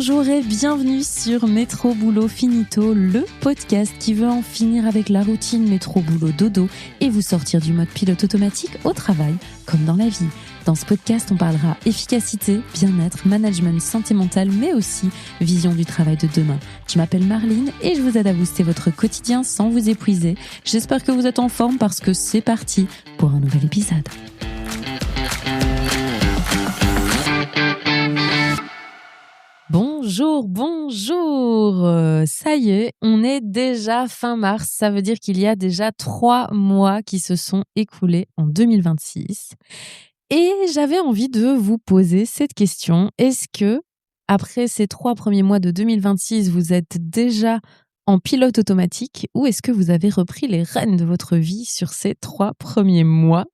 Bonjour et bienvenue sur Métro Boulot Finito, le podcast qui veut en finir avec la routine métro boulot dodo et vous sortir du mode pilote automatique au travail comme dans la vie. Dans ce podcast, on parlera efficacité, bien-être, management, santé mentale, mais aussi vision du travail de demain. Je m'appelle Marline et je vous aide à booster votre quotidien sans vous épuiser. J'espère que vous êtes en forme parce que c'est parti pour un nouvel épisode. Bonjour. Ça y est, on est déjà fin mars. Ça veut dire qu'il y a déjà 3 mois qui se sont écoulés en 2026. Et j'avais envie de vous poser cette question. Est-ce que, après ces 3 premiers mois de 2026, vous êtes déjà en pilote automatique ou est-ce que vous avez repris les rênes de votre vie sur ces 3 premiers mois?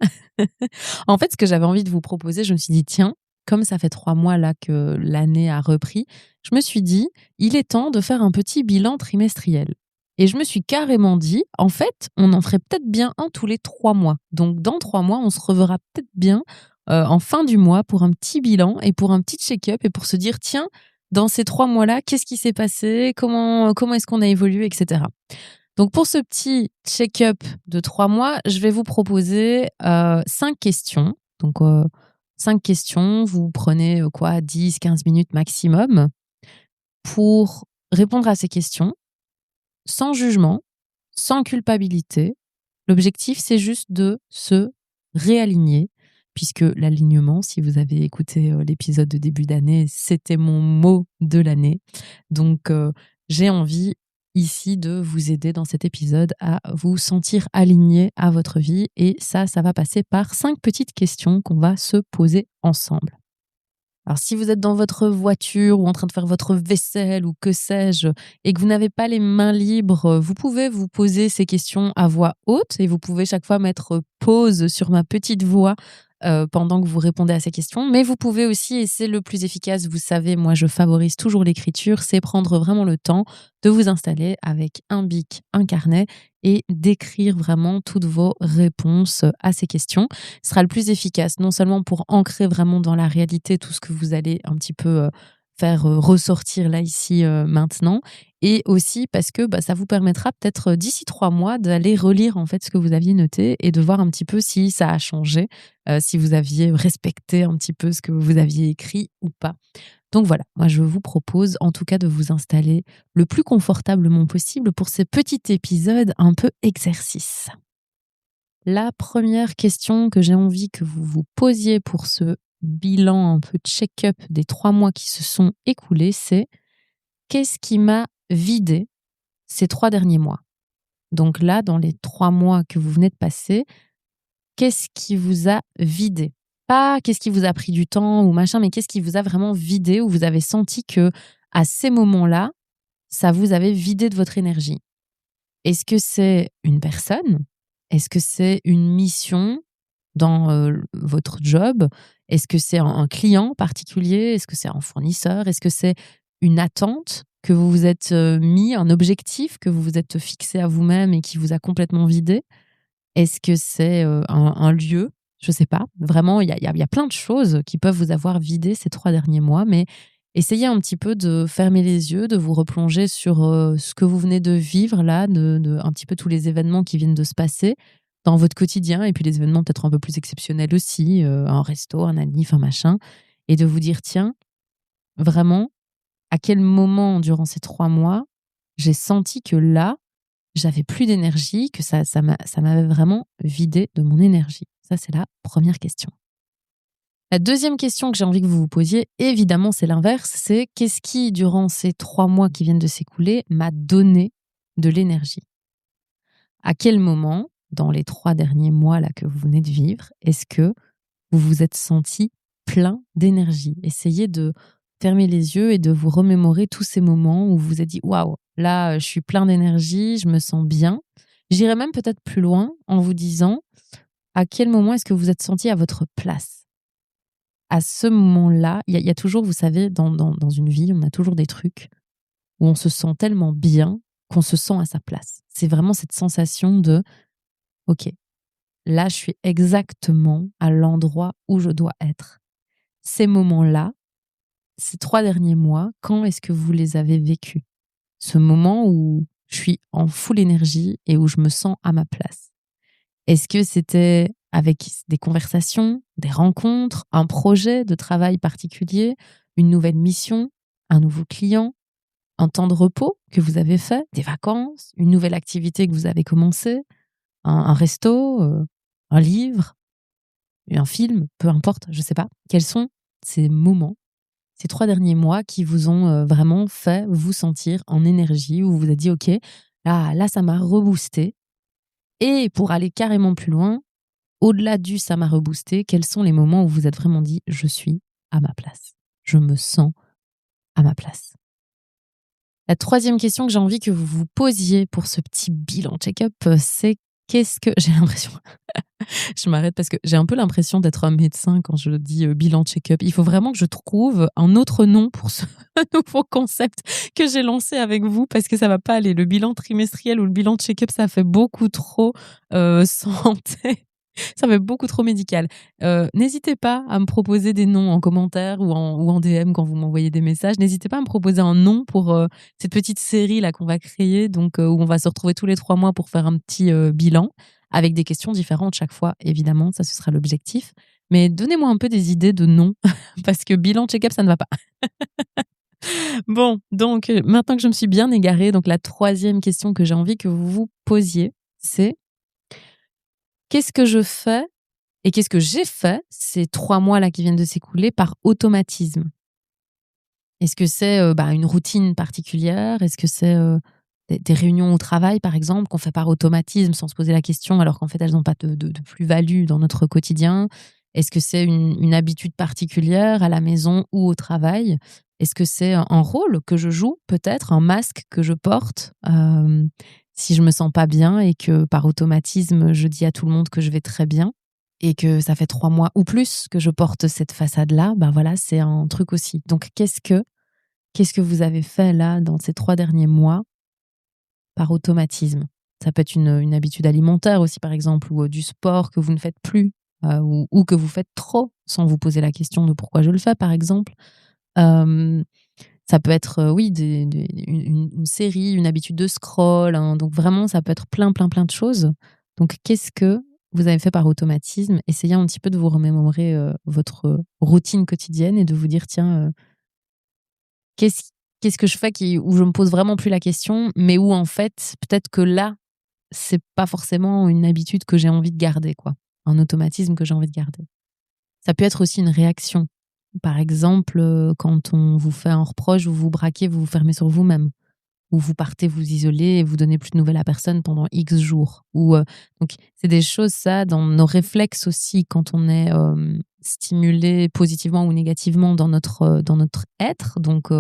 En fait, ce que j'avais envie de vous proposer, je me suis dit, tiens, comme ça fait 3 mois là que l'année a repris, je me suis dit, il est temps de faire un petit bilan trimestriel. Et je me suis carrément dit, en fait, on en ferait peut-être bien un tous les 3 mois. Donc, dans 3 mois, on se reverra peut-être bien en fin du mois pour un petit bilan et pour un petit check-up et pour se dire, tiens, dans ces 3 mois-là, qu'est-ce qui s'est passé? Comment est-ce qu'on a évolué, etc. Donc, pour ce petit check-up de 3 mois, je vais vous proposer 5 questions. Donc, 5 questions, vous prenez 10-15 minutes maximum pour répondre à ces questions sans jugement, sans culpabilité. L'objectif, c'est juste de se réaligner, puisque l'alignement, si vous avez écouté l'épisode de début d'année, c'était mon mot de l'année. Donc, j'ai envie ici de vous aider dans cet épisode à vous sentir aligné à votre vie. Et ça va passer par 5 petites questions qu'on va se poser ensemble. Alors, si vous êtes dans votre voiture ou en train de faire votre vaisselle ou que sais-je, et que vous n'avez pas les mains libres, vous pouvez vous poser ces questions à voix haute et vous pouvez chaque fois mettre pause sur ma petite voix pendant que vous répondez à ces questions. Mais vous pouvez aussi, et c'est le plus efficace, vous savez, moi je favorise toujours l'écriture, c'est prendre vraiment le temps de vous installer avec un bic, un carnet et d'écrire vraiment toutes vos réponses à ces questions. Ce sera le plus efficace, non seulement pour ancrer vraiment dans la réalité tout ce que vous allez un petit peu faire ressortir là, ici, maintenant, et aussi parce que ça vous permettra peut-être d'ici 3 mois d'aller relire en fait ce que vous aviez noté et de voir un petit peu si ça a changé, si vous aviez respecté un petit peu ce que vous aviez écrit ou pas. Donc voilà, moi je vous propose en tout cas de vous installer le plus confortablement possible pour ces petits épisodes un peu exercice. La première question que j'ai envie que vous vous posiez pour ce bilan un peu check-up des 3 mois qui se sont écoulés, c'est: qu'est-ce qui m'a vidé ces 3 derniers mois? Donc là, dans les 3 mois que vous venez de passer, qu'est-ce qui vous a vidé? Pas qu'est-ce qui vous a pris du temps ou machin, mais qu'est-ce qui vous a vraiment vidé, où vous avez senti que à ces moments-là, ça vous avait vidé de votre énergie? Est-ce que c'est une personne? Est-ce que c'est une mission dans votre job? Est-ce que c'est un client particulier? Est-ce que c'est un fournisseur? Est-ce que c'est une attente que vous vous êtes mis, un objectif que vous vous êtes fixé à vous-même et qui vous a complètement vidé? Est-ce que c'est un lieu? Je ne sais pas. Vraiment, il y a plein de choses qui peuvent vous avoir vidé ces 3 derniers mois, mais essayez un petit peu de fermer les yeux, de vous replonger sur ce que vous venez de vivre là, de un petit peu tous les événements qui viennent de se passer dans votre quotidien et puis les événements peut-être un peu plus exceptionnels aussi, un resto, un anniv, un machin, et de vous dire: «Tiens, vraiment, à quel moment durant ces 3 mois, j'ai senti que là, j'avais plus d'énergie, que ça m'avait vraiment vidé de mon énergie?» Ça, c'est la première question. La deuxième question que j'ai envie que vous vous posiez, évidemment, c'est l'inverse, c'est: qu'est-ce qui, durant ces 3 mois qui viennent de s'écouler, m'a donné de l'énergie? À quel moment, dans les 3 derniers mois là que vous venez de vivre, est-ce que vous vous êtes senti plein d'énergie? Essayez de fermer les yeux et de vous remémorer tous ces moments où vous vous êtes dit: «Waouh, là, je suis plein d'énergie, je me sens bien». J'irai même peut-être plus loin en vous disant: à quel moment est-ce que vous êtes senti à votre place? À ce moment-là, il y a toujours, vous savez, dans une vie, on a toujours des trucs où on se sent tellement bien qu'on se sent à sa place. C'est vraiment cette sensation de: «OK, là, je suis exactement à l'endroit où je dois être». Ces moments-là, ces 3 derniers mois, quand est-ce que vous les avez vécus? Ce moment où je suis en full énergie et où je me sens à ma place. Est-ce que c'était avec des conversations, des rencontres, un projet de travail particulier, une nouvelle mission, un nouveau client, un temps de repos que vous avez fait, des vacances, une nouvelle activité que vous avez commencé, un resto, un livre, un film, peu importe, je sais pas. Quels sont ces moments, ces 3 derniers mois qui vous ont, vraiment fait vous sentir en énergie, où vous vous êtes dit: «OK, là ça m'a reboosté» et pour aller carrément plus loin, au-delà du «ça m'a reboosté», quels sont les moments où vous vous êtes vraiment dit: «Je suis à ma place. Je me sens à ma place»? La troisième question que j'ai envie que vous vous posiez pour ce petit bilan check-up, c'est qu'est-ce que j'ai l'impression je m'arrête parce que j'ai un peu l'impression d'être un médecin quand je dis, bilan check-up. Il faut vraiment que je trouve un autre nom pour ce nouveau concept que j'ai lancé avec vous parce que ça va pas aller. Le bilan trimestriel ou le bilan check-up, ça fait beaucoup trop, santé. Ça fait beaucoup trop médical. N'hésitez pas à me proposer des noms en commentaire ou en DM quand vous m'envoyez des messages. N'hésitez pas à me proposer un nom pour, cette petite série là qu'on va créer donc, où on va se retrouver tous les 3 mois pour faire un petit, bilan avec des questions différentes chaque fois évidemment, ça ce sera l'objectif. Mais donnez-moi un peu des idées de noms parce que bilan check-up ça ne va pas. Bon, donc, maintenant que je me suis bien égarée, donc la troisième question que j'ai envie que vous vous posiez, c'est: «Qu'est-ce que je fais et qu'est-ce que j'ai fait ces 3 mois là qui viennent de s'écouler par automatisme?» Est-ce que c'est, une routine particulière? Est-ce que c'est, des réunions au travail, par exemple, qu'on fait par automatisme sans se poser la question, alors qu'en fait, elles n'ont pas de plus-value dans notre quotidien? Est-ce que c'est une habitude particulière à la maison ou au travail? Est-ce que c'est un rôle que je joue, peut-être, un masque que je porte, si je me sens pas bien et que, par automatisme, je dis à tout le monde que je vais très bien et que ça fait 3 mois ou plus que je porte cette façade-là, ben voilà, c'est un truc aussi. Donc qu'est-ce que vous avez fait là, dans ces 3 derniers mois, par automatisme? Ça peut être une habitude alimentaire aussi, par exemple, ou, du sport que vous ne faites plus, ou que vous faites trop, sans vous poser la question de pourquoi je le fais, par exemple. Hem, Ça peut être, oui, des une série, une habitude de scroll, donc vraiment ça peut être plein, plein, plein de choses. Donc qu'est-ce que vous avez fait par automatisme? Essayez un petit peu de vous remémorer, votre routine quotidienne et de vous dire: «Tiens, Qu'est-ce qu'est-ce que je fais où je me pose vraiment plus la question, mais où en fait, peut-être que là, c'est pas forcément une habitude que j'ai envie de garder quoi, un automatisme que j'ai envie de garder. Ça peut être aussi une réaction. Par exemple, quand on vous fait un reproche, vous vous braquez, vous vous fermez sur vous-même ou vous partez vous isoler et vous donnez plus de nouvelles à personne pendant X jours ou, donc c'est des choses ça dans nos réflexes aussi quand on est, stimulé positivement ou négativement dans notre être donc,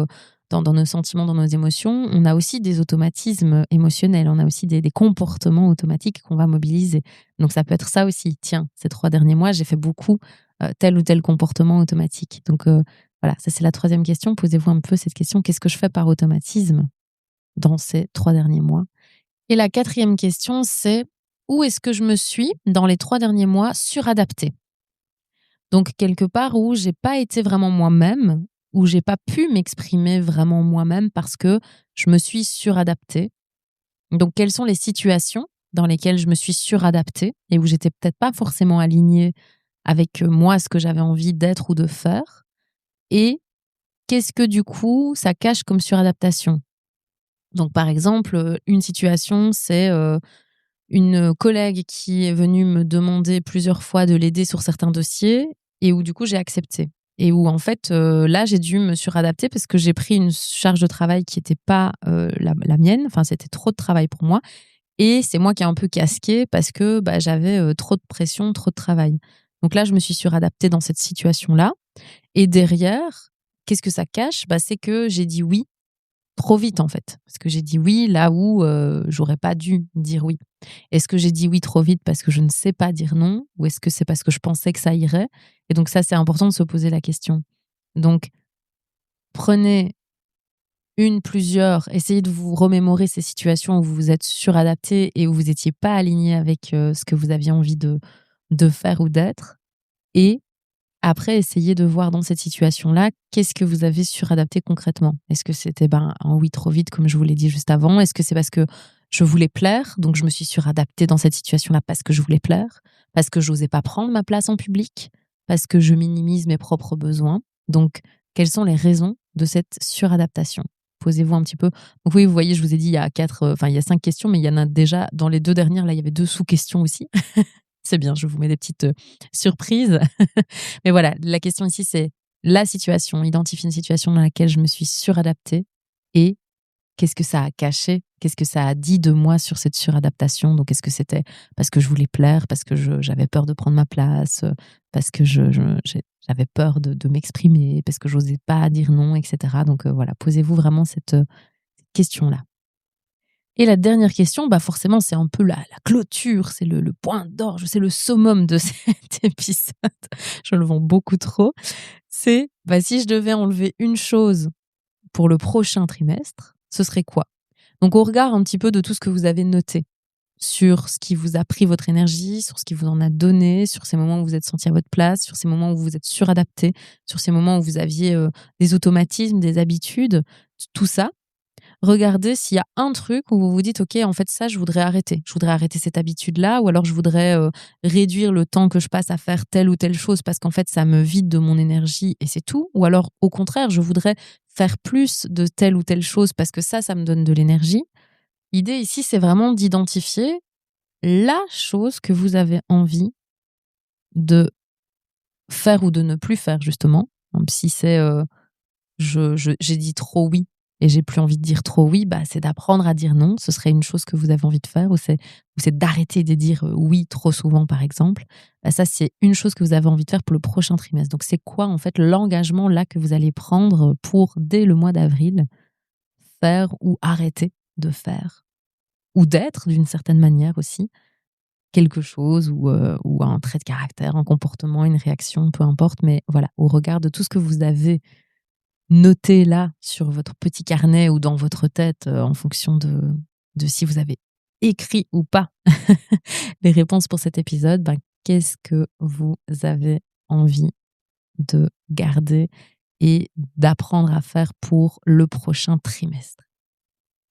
dans nos sentiments, dans nos émotions, on a aussi des automatismes émotionnels, on a aussi des comportements automatiques qu'on va mobiliser. Donc ça peut être ça aussi: «Tiens, ces 3 derniers mois, j'ai fait beaucoup, tel ou tel comportement automatique». Donc, voilà, ça c'est la troisième question. Posez-vous un peu cette question: «Qu'est-ce que je fais par automatisme?» dans ces 3 derniers mois? Et la quatrième question, c'est: où est-ce que je me suis, dans les 3 derniers mois, suradaptée? Donc quelque part où j'ai pas été vraiment moi-même, où j'ai pas pu m'exprimer vraiment moi-même parce que je me suis suradaptée. Donc quelles sont les situations dans lesquelles je me suis suradaptée et où j'étais peut-être pas forcément alignée avec, moi, ce que j'avais envie d'être ou de faire? Et qu'est-ce que du coup, ça cache comme suradaptation? Donc par exemple, une situation, c'est, une collègue qui est venue me demander plusieurs fois de l'aider sur certains dossiers et où du coup j'ai accepté. Et où en fait, là j'ai dû me suradapter parce que j'ai pris une charge de travail qui était pas, la mienne, enfin c'était trop de travail pour moi et c'est moi qui ai un peu casqué parce que, bah, j'avais, trop de pression, trop de travail. Donc là je me suis suradaptée dans cette situation-là et derrière, qu'est-ce que ça cache? Bah, c'est que j'ai dit «oui» trop vite en fait. Parce que j'ai dit «oui» là où, j'aurais pas dû dire «oui». Est-ce que j'ai dit «oui» trop vite parce que je ne sais pas dire «non» ou est-ce que c'est parce que je pensais que ça irait? Et donc ça, c'est important de se poser la question. Donc prenez une, plusieurs, essayez de vous remémorer ces situations où vous vous êtes suradapté et où vous étiez pas aligné avec, ce que vous aviez envie de faire ou d'être et Après, essayez de voir dans cette situation-là, qu'est-ce que vous avez suradapté concrètement? Est-ce que c'était, un oui trop vite comme je vous l'ai dit juste avant? Est-ce que c'est parce que je voulais plaire, donc je me suis suradaptée dans cette situation-là parce que je voulais plaire? Parce que j'osais pas prendre ma place en public? Parce que je minimise mes propres besoins? Donc, quelles sont les raisons de cette suradaptation? Posez-vous un petit peu. Donc oui, vous voyez, je vous ai dit, il y a il y a 5 questions, mais il y en a déjà dans les 2 dernières, là, il y avait 2 sous-questions aussi. C'est bien, je vous mets des petites, surprises. Mais voilà, la question ici, c'est la situation. Identifier une situation dans laquelle je me suis suradaptée et qu'est-ce que ça a caché? Qu'est-ce que ça a dit de moi sur cette suradaptation? Donc, est-ce que c'était parce que je voulais plaire, parce que j'avais peur de prendre ma place, parce que j'avais peur de m'exprimer, parce que j'osais pas dire non, et cetera. Donc, voilà, posez-vous vraiment cette question-là. Et la dernière question, forcément, c'est un peu la clôture, c'est le point d'orgue, c'est le summum de cet épisode. Je le vends beaucoup trop. C'est, si je devais enlever une chose pour le prochain trimestre, ce serait quoi? Donc, au regard un petit peu de tout ce que vous avez noté sur ce qui vous a pris votre énergie, sur ce qui vous en a donné, sur ces moments où vous êtes senti à votre place, sur ces moments où vous êtes suradapté, sur ces moments où vous aviez des automatismes, des habitudes, tout ça. Regardez s'il y a un truc où vous vous dites: «OK, en fait, ça, je voudrais arrêter. Je voudrais arrêter cette habitude-là ou alors je voudrais, réduire le temps que je passe à faire telle ou telle chose parce qu'en fait, ça me vide de mon énergie et c'est tout. Ou alors, au contraire, je voudrais faire plus de telle ou telle chose parce que ça me donne de l'énergie». L'idée ici, c'est vraiment d'identifier la chose que vous avez envie de faire ou de ne plus faire, justement. Donc si c'est, j'ai dit trop oui et j'ai plus envie de dire trop oui, c'est d'apprendre à dire non. Ce serait une chose que vous avez envie de faire ou c'est d'arrêter de dire oui trop souvent, par exemple. Ça, c'est une chose que vous avez envie de faire pour le prochain trimestre. Donc, c'est quoi, en fait, l'engagement là que vous allez prendre pour, dès le mois d'avril, faire ou arrêter de faire ou d'être d'une certaine manière aussi quelque chose ou un trait de caractère, un comportement, une réaction, peu importe. Mais voilà, au regard de tout ce que vous avez notez là sur votre petit carnet ou dans votre tête, en fonction de si vous avez écrit ou pas les réponses pour cet épisode, qu'est-ce que vous avez envie de garder et d'apprendre à faire pour le prochain trimestre?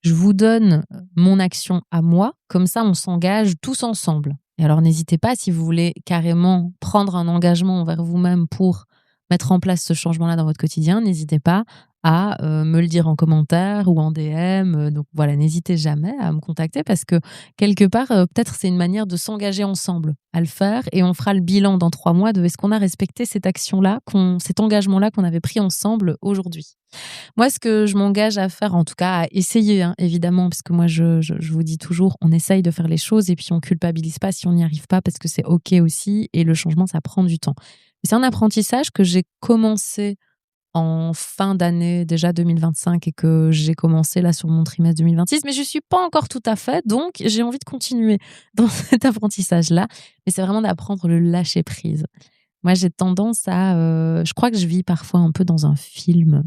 Je vous donne mon action à moi, comme ça on s'engage tous ensemble. Et alors n'hésitez pas, si vous voulez carrément prendre un engagement envers vous-même pour mettre en place ce changement-là dans votre quotidien, n'hésitez pas à me le dire en commentaire ou en DM. Donc voilà, n'hésitez jamais à me contacter parce que quelque part, peut-être c'est une manière de s'engager ensemble à le faire et on fera le bilan dans 3 mois de est-ce qu'on a respecté cette action-là, cet engagement-là qu'on avait pris ensemble aujourd'hui. Moi, ce que je m'engage à faire, en tout cas à essayer, hein, évidemment, parce que moi, je vous dis toujours, on essaye de faire les choses et puis on culpabilise pas si on n'y arrive pas parce que c'est OK aussi et le changement, ça prend du temps. C'est un apprentissage que j'ai commencé en fin d'année déjà 2025 et que j'ai commencé là sur mon trimestre 2026, mais je suis pas encore tout à fait, donc j'ai envie de continuer dans cet apprentissage-là. Mais c'est vraiment d'apprendre le lâcher prise. Moi, j'ai tendance à, je crois que je vis parfois un peu dans un film.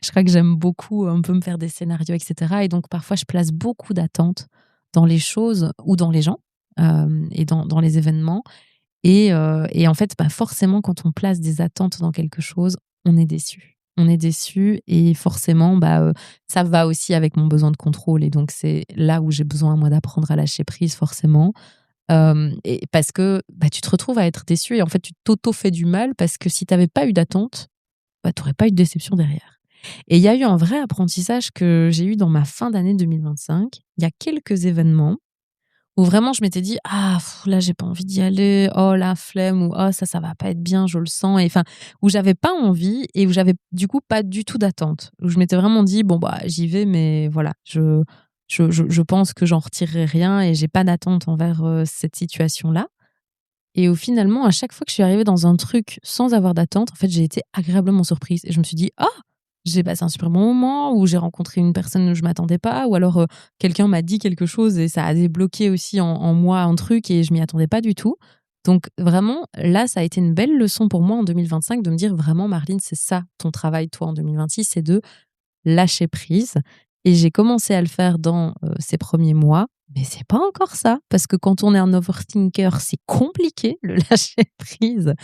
Je crois que j'aime beaucoup un peu me faire des scénarios et cetera et donc parfois je place beaucoup d'attentes dans les choses ou dans les gens, et dans les événements et en fait, forcément quand on place des attentes dans quelque chose, on est déçu. On est déçu et forcément, ça va aussi avec mon besoin de contrôle et donc c'est là où j'ai besoin moi d'apprendre à lâcher prise forcément. Et parce que, tu te retrouves à être déçu et en fait, tu t'auto-fais du mal parce que si tu avais pas eu d'attente, tu aurais pas eu de déception derrière. Et il y a eu un vrai apprentissage que j'ai eu dans ma fin d'année 2025. Il y a quelques événements où vraiment je m'étais dit: «Ah là, j'ai pas envie d'y aller. Oh la flemme» ou «Oh ça va pas être bien, je le sens» et enfin, où j'avais pas envie et où j'avais du coup pas du tout d'attente. Où je m'étais vraiment dit: «Bon j'y vais mais voilà, je pense que j'en retirerai rien et j'ai pas d'attente envers, cette situation-là». Et au finalement, à chaque fois que je suis arrivée dans un truc sans avoir d'attente, en fait, j'ai été agréablement surprise et je me suis dit: «Ah! J'ai passé un super bon moment» ou «J'ai rencontré une personne où je m'attendais pas» ou alors, «Quelqu'un m'a dit quelque chose et ça a débloqué aussi en moi un truc et je m'y attendais pas du tout». Donc vraiment, là, ça a été une belle leçon pour moi en 2025 de me dire: «Vraiment Marline, c'est ça ton travail toi en 2026, c'est de lâcher prise» et j'ai commencé à le faire dans, ces premiers mois Mais c'est pas encore ça, parce que quand on est un overthinker, c'est compliqué le lâcher prise,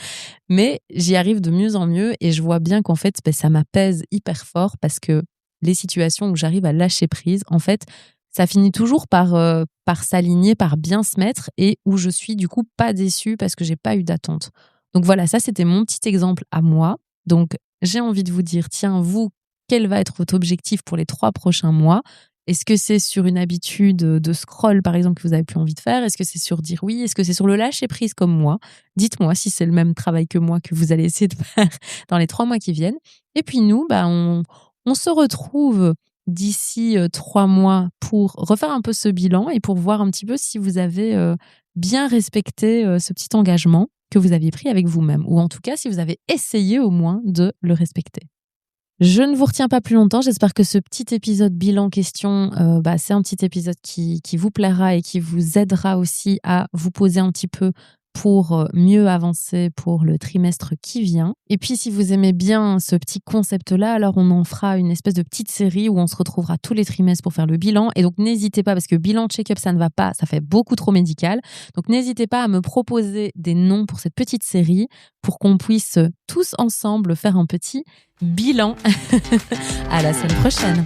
mais j'y arrive de mieux en mieux et je vois bien qu'en fait, ça m'apaise hyper fort parce que les situations où j'arrive à lâcher prise, en fait, ça finit toujours par s'aligner, par bien se mettre et où je suis du coup pas déçue parce que j'ai pas eu d'attente. Donc voilà, ça c'était mon petit exemple à moi. Donc j'ai envie de vous dire, tiens, vous, quel va être votre objectif pour les 3 prochains mois? Est-ce que c'est sur une habitude de scroll, par exemple, que vous avez plus envie de faire? Est-ce que c'est sur dire oui? Est-ce que c'est sur le lâcher prise comme moi? Dites-moi si c'est le même travail que moi que vous allez essayer de faire dans les 3 mois qui viennent. Et puis nous, on se retrouve d'ici 3 mois pour refaire un peu ce bilan et pour voir un petit peu si vous avez bien respecté ce petit engagement que vous aviez pris avec vous-même. Ou en tout cas, si vous avez essayé au moins de le respecter. Je ne vous retiens pas plus longtemps. J'espère que ce petit épisode bilan question, c'est un petit épisode qui vous plaira et qui vous aidera aussi à vous poser un petit peu pour mieux avancer pour le trimestre qui vient. Et puis, si vous aimez bien ce petit concept-là, alors on en fera une espèce de petite série où on se retrouvera tous les trimestres pour faire le bilan. Et donc, n'hésitez pas, parce que bilan check-up, ça ne va pas, ça fait beaucoup trop médical. Donc, n'hésitez pas à me proposer des noms pour cette petite série pour qu'on puisse tous ensemble faire un petit bilan. À la semaine prochaine.